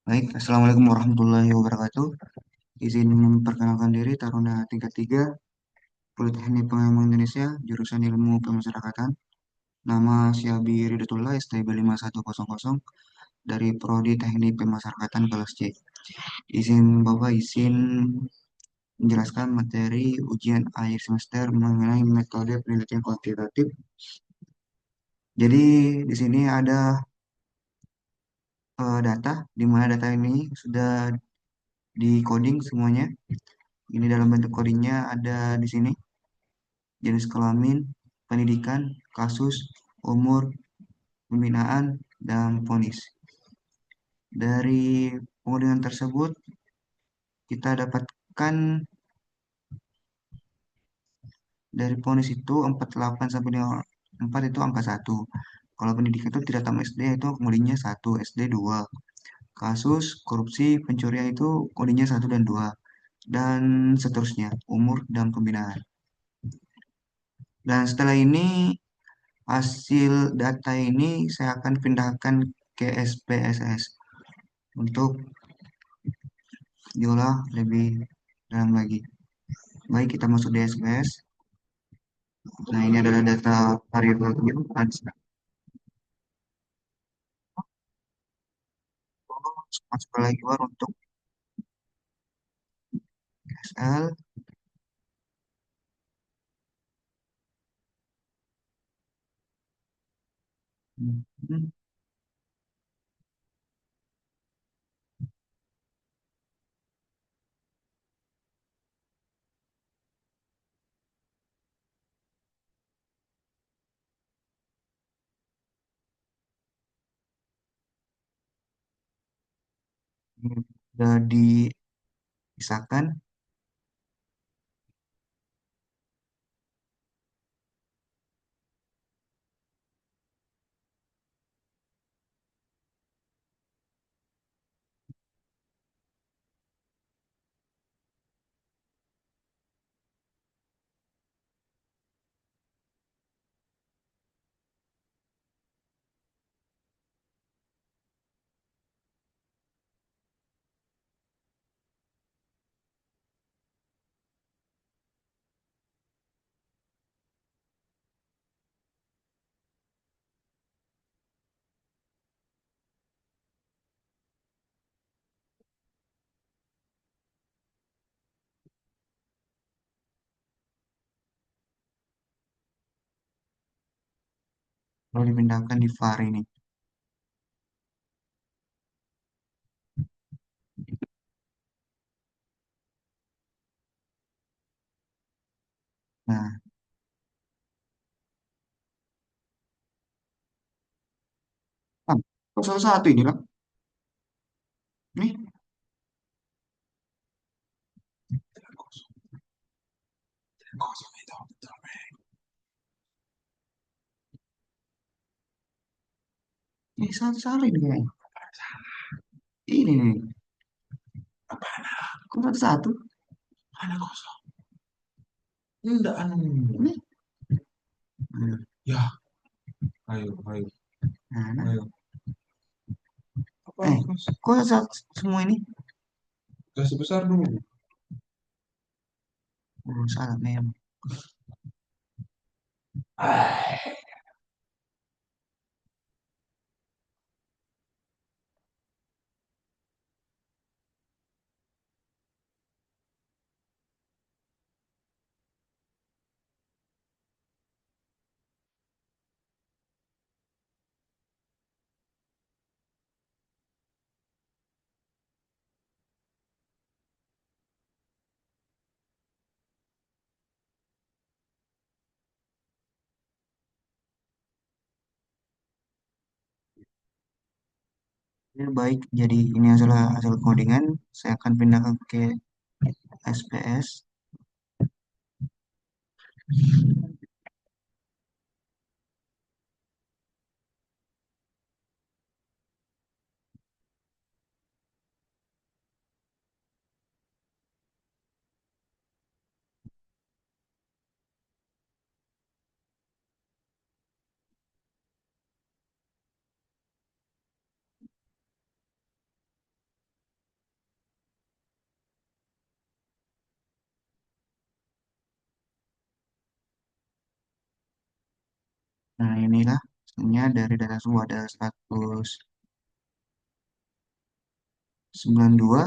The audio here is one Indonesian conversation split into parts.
Baik, Assalamualaikum warahmatullahi wabarakatuh. Izin memperkenalkan diri, Taruna tingkat 3, Politeknik Pengamanan Indonesia, jurusan Ilmu Pemasyarakatan. Nama Syabi Ridotullah, STB 5100, dari Prodi Teknik Pemasyarakatan kelas C. Izin menjelaskan materi ujian akhir semester mengenai metode penelitian kuantitatif. Jadi, di sini ada data, di mana data ini sudah di coding semuanya. Ini dalam bentuk codingnya ada di sini. Jenis kelamin, pendidikan, kasus, umur, pembinaan, dan vonis. Dari pengundian tersebut, kita dapatkan dari vonis itu 48 sampai 54 itu angka satu. Kalau pendidikan itu tidak tamat SD itu kodinya 1, SD 2. Kasus, korupsi, pencurian itu kodinya 1 dan 2. Dan seterusnya, umur dan pembinaan. Dan setelah ini, hasil data ini saya akan pindahkan ke SPSS untuk diolah lebih dalam lagi. Baik, kita masuk di SPS. Nah, ini adalah data variabel kehidupan. Masuk lagi baru untuk SL. Hmm, ini sudah dipisahkan. Lalu dipindahkan di VAR ini. Nah, kok salah satu ini lah. Nih, ini satu salah ini kayaknya. Ini nih. Kok satu satu? Mana kosong? Enggak, anu. Ini. Hmm. Ya, ayo, ayo, nah. Ayo. Apa, kok satu semua ini? Kasih besar dulu. Oh, salah memang. Ya, baik, jadi ini adalah hasil codingan. Saya akan pindahkan ke SPS. Nah, inilah hasilnya dari data semua ada 192.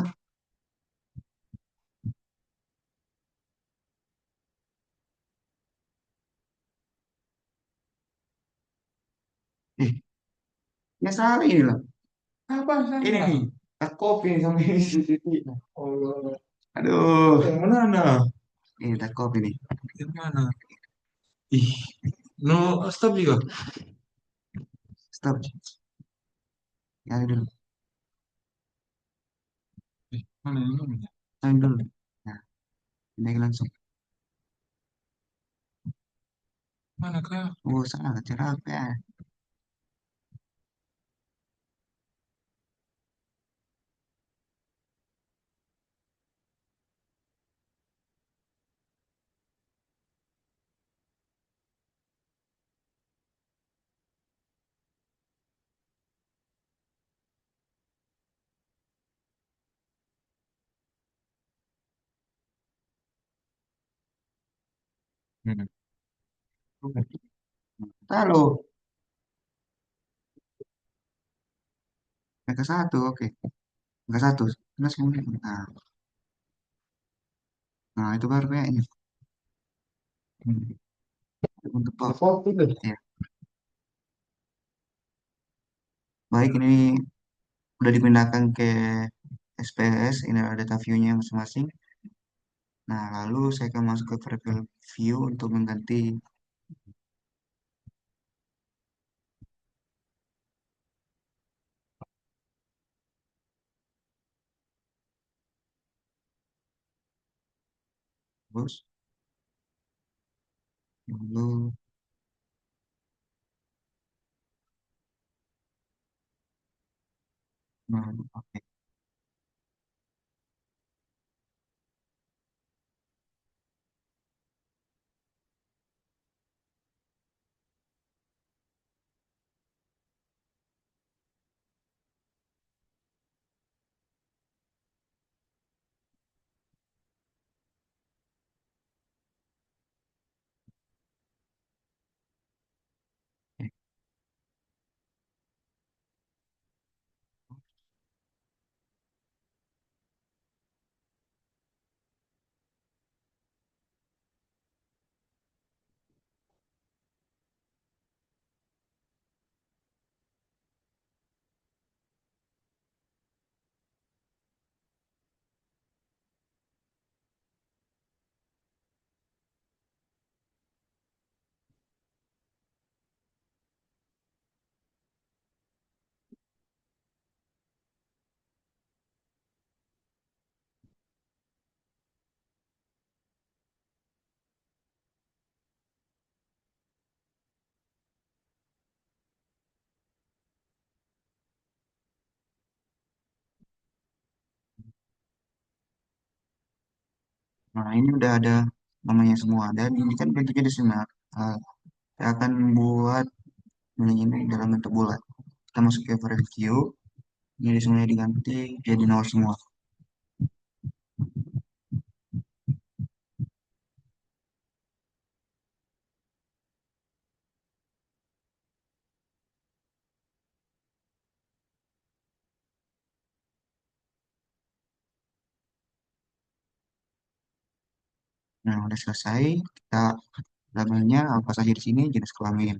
Eh, ya salah ini loh. Apa Ini salah? nih, tak kopi nih sama ini. Oh, Aduh, yang mana nah? ini tak kopi nih. Yang mana? Ih, no stop juga. Stop. Ya dulu. Mana yang namanya? Time dulu. Nah, ini langsung. Mana kah? Oh, salah cara apa ya? Hmm. Tahu, mereka satu, oke. Mereka satu. Nah, semuanya. Nah, itu baru kayaknya. Hmm. Untuk pop. Apa itu? Ya, baik ini udah dipindahkan ke SPS. Ini ada data view-nya masing-masing. Nah, lalu saya akan masuk ke preview view untuk mengganti bos. Lalu, nah, oke. Nah, ini udah ada namanya semua. Dan ini kan bentuknya desimal. Nah, saya akan buat ini dalam bentuk bulat. Kita masuk ke preview. Ini semuanya diganti jadi nol semua. Nah, udah selesai. Kita labelnya apa saja di sini jenis kelamin.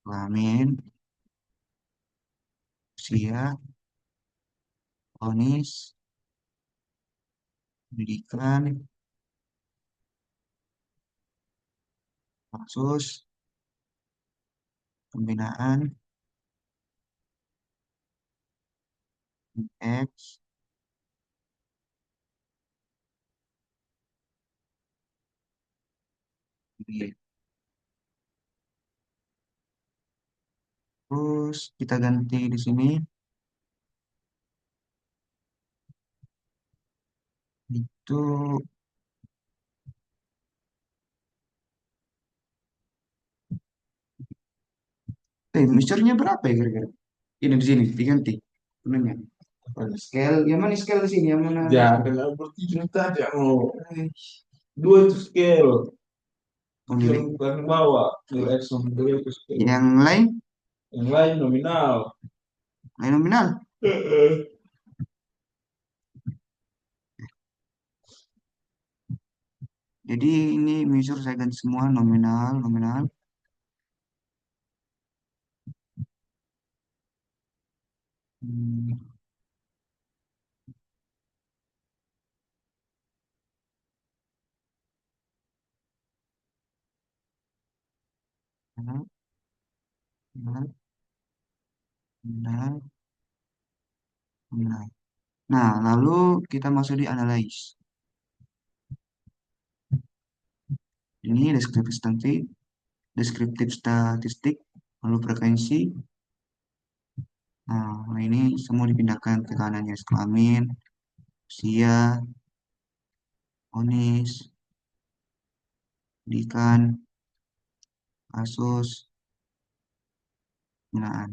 Kelamin, usia, vonis, pendidikan, kasus, pembinaan, X, Y. Terus kita ganti di sini itu mixture-nya berapa ya kira-kira? Ini di sini diganti. Ininya. Scale, yang mana scale di sini? Yang mana? Ya, dengan bertiga tadi. Oh, dua itu scale. Undili. Yang paling bawah nilai X terus Yang lain, yang lain nominal. lain nominal. Jadi ini measure saya ganti semua nominal, nominal, hmm, nominal, nominal, nominal, nominal. Nah, lalu kita masuk di analyze. Ini deskriptif statistik, lalu frekuensi. Nah, ini semua dipindahkan ke kanan jenis kelamin, usia, onis, pendidikan, kasus, penggunaan.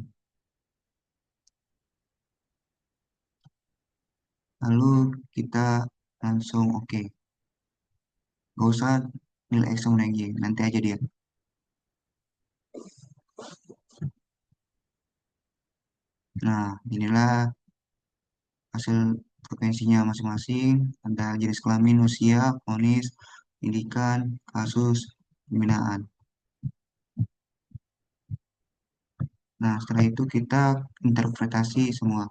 Lalu kita langsung oke. Gak usah nilai X sama nilai Y, nanti aja dia. Nah, inilah hasil frekuensinya masing-masing. Ada jenis kelamin, usia, vonis, pendidikan, kasus, pembinaan. Nah, setelah itu kita interpretasi semua.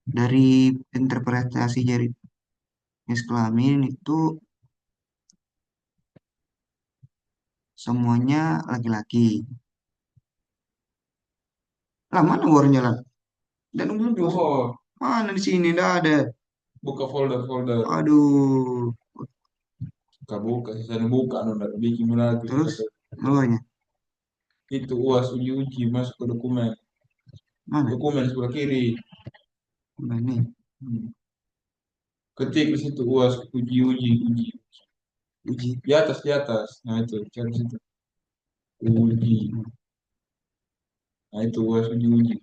Dari interpretasi dari jenis kelamin itu semuanya laki-laki. Lah, mana warnanya lah? Dan umur juga. Oh, Mana di sini? Tidak ada. buka folder-folder. Aduh. Buka, saya buka, nona bikin lagi. Terus, bawahnya. Itu UAS uji-uji masuk ke dokumen. Mana? Dokumen sebelah kiri. Nah, ini. Hmm. Ketik di situ UAS uji-uji uji. Uji. Di atas di atas. Nah itu cari situ. Uji. Nah itu UAS uji-uji.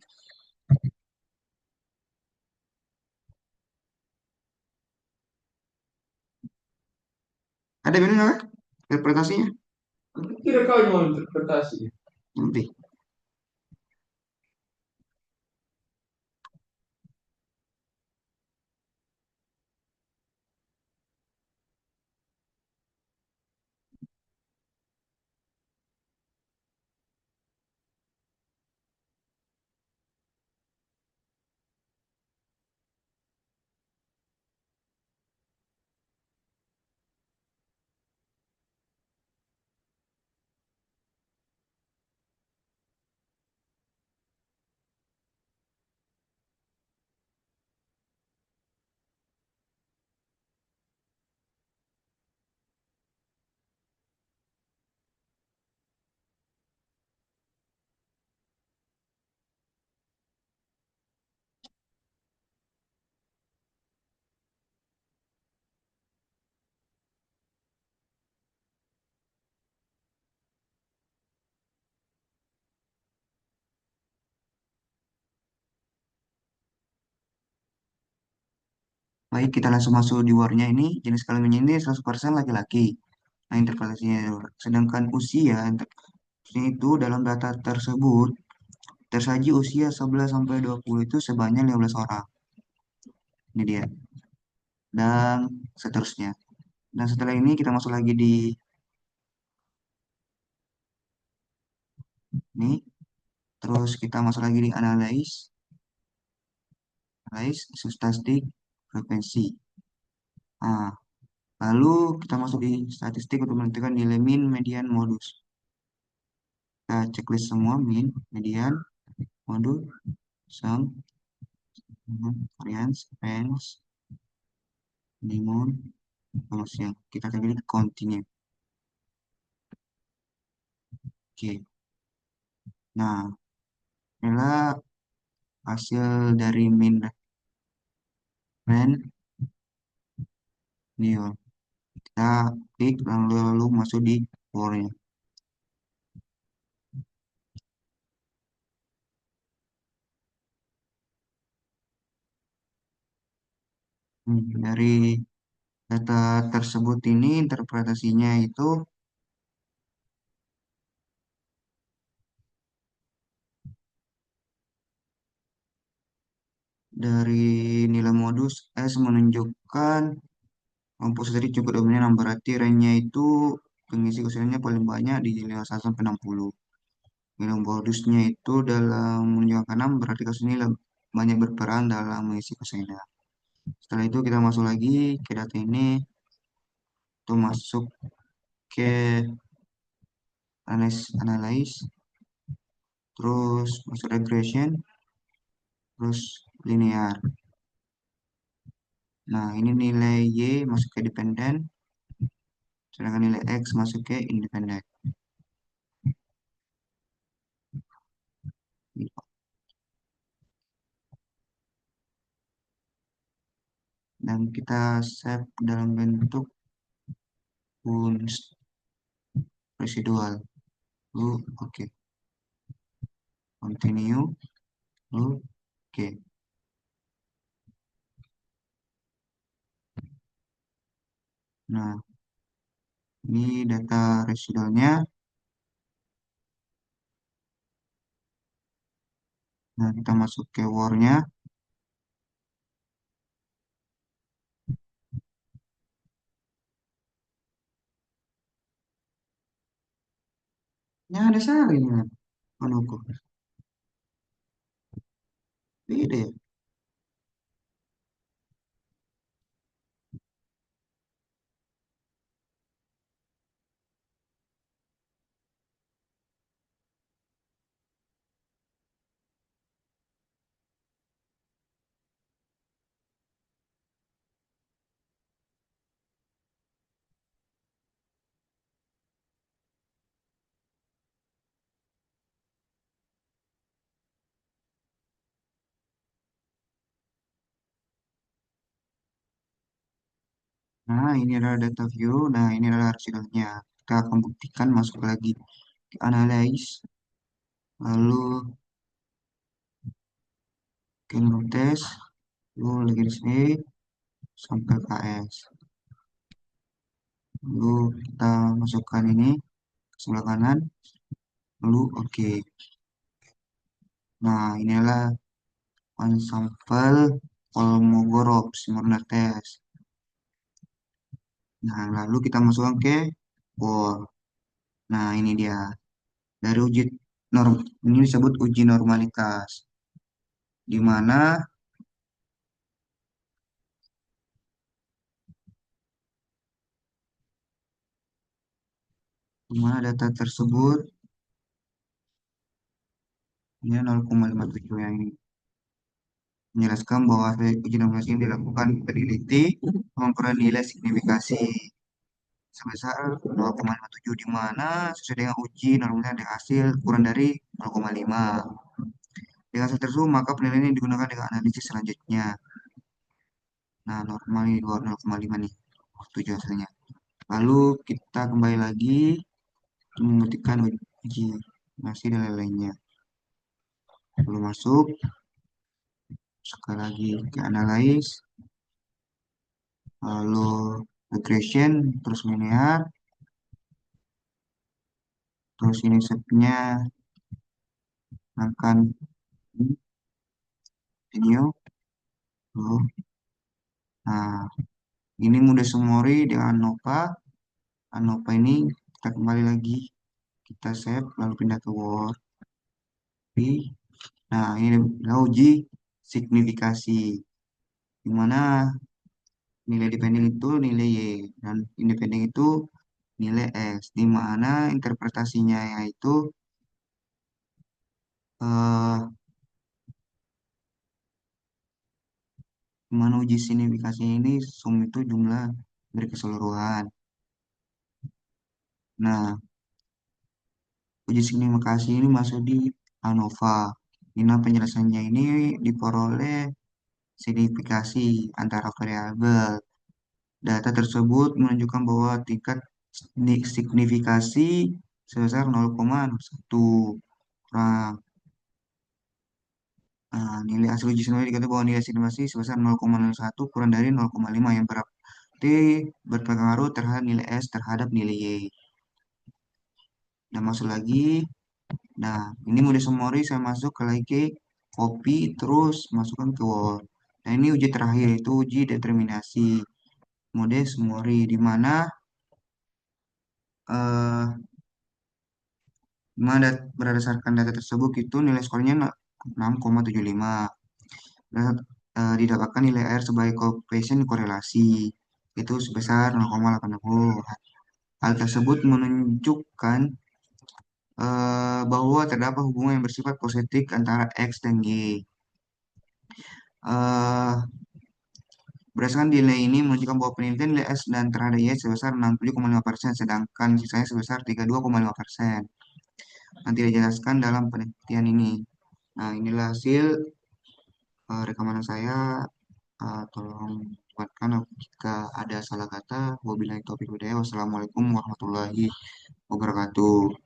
Ada benar nggak? Interpretasinya? Kira kau yang mau interpretasi. Nanti. Baik, kita langsung masuk di warnya ini. Jenis kelaminnya ini 100% laki-laki. Nah, interpretasinya. Sedangkan usia, itu dalam data tersebut tersaji usia 11 sampai 20 itu sebanyak 15 orang. Ini dia. Dan seterusnya. Dan setelah ini kita masuk lagi di ini. Terus kita masuk lagi di analyze, statistik, frekuensi. Nah, lalu kita masuk di statistik untuk menentukan nilai min, median, modus. Kita checklist semua min, median, modus, sum, variance, range, minimum, terus yang kita pilih continue. Oke. Nah, inilah hasil dari min range. Ini ya. Kita klik lalu masuk di core-nya. Dari data tersebut ini interpretasinya itu dari nilai modus S menunjukkan kelompok tadi cukup dominan, berarti range-nya itu pengisi kuesionernya paling banyak di 51 sampai 60. Nilai modusnya itu dalam menunjukkan 6 berarti kasus ini banyak berperan dalam mengisi kuesioner. Setelah itu kita masuk lagi ke data ini, itu masuk ke analyze, terus masuk regression, terus linear. Nah, ini nilai Y masuk ke dependen, sedangkan nilai X masuk ke independen. Dan kita save dalam bentuk unst residual. Lalu, oke. Continue. Lalu, oke. Nah, ini data residualnya. Nah, kita masuk ke war-nya. Ya, ada salahnya. Anuku. Beda ya. Nah, ini adalah data view. Nah, ini adalah hasilnya. Kita akan buktikan masuk lagi ke analyze. Lalu ke test. Lalu lagi di sini sampai KS. Lalu kita masukkan ini ke sebelah kanan. Lalu oke. Nah, inilah ensemble Kolmogorov Smyrna test. Nah, lalu kita masukkan ke war. Nah, ini dia. Dari uji norm ini disebut uji normalitas. Di mana data tersebut ini 0,57 yang ini menjelaskan bahwa hasil uji normalitas ini dilakukan peneliti mengukur nilai signifikasi sebesar 0,57 di mana sesuai dengan uji normalitas ada hasil kurang dari 0,5. Dengan hasil tersebut maka penilaian ini digunakan dengan analisis selanjutnya. Nah, normal ini 0,5 nih, 7 hasilnya. Lalu kita kembali lagi mengetikkan uji masih dan lain-lainnya. Lalu masuk, sekali lagi ke analyze, lalu regression, terus linear, terus ini stepnya akan video. Lalu, nah, ini mudah sumori dengan ANOVA. ANOVA ini kita kembali lagi, kita save, lalu pindah ke Word. Nah, ini adalah uji signifikasi, di mana nilai depending itu nilai Y, dan independing itu nilai X, di mana interpretasinya yaitu eh, di mana uji signifikasi ini sum itu jumlah dari keseluruhan. Nah, uji signifikasi ini masuk di ANOVA. Ini penjelasannya ini diperoleh signifikasi antara variabel. Data tersebut menunjukkan bahwa tingkat signifikasi sebesar 0,01 kurang. Nah, nilai hasil uji signifikasi dikatakan bahwa nilai signifikasi sebesar 0,01 kurang dari 0,5 yang berarti berpengaruh terhadap nilai S terhadap nilai Y. Dan masuk lagi. Nah, ini mode summary saya masuk ke lagi copy terus masukkan ke Word. Nah, ini uji terakhir itu uji determinasi Modes Mori, di mana eh, berdasarkan data tersebut itu nilai skornya 6,75. Didapatkan nilai air sebagai koefisien korelasi itu sebesar 0,80. Hal tersebut menunjukkan bahwa terdapat hubungan yang bersifat positif antara X dan Y. Eh, Berdasarkan nilai ini menunjukkan bahwa penelitian nilai S dan terhadap Y sebesar 67,5%, sedangkan sisanya sebesar 32,5%. Nanti dijelaskan dalam penelitian ini. Nah, inilah hasil rekaman saya. Tolong buatkan jika ada salah kata. Wabillahi taufiq hidayah. Wassalamualaikum warahmatullahi wabarakatuh.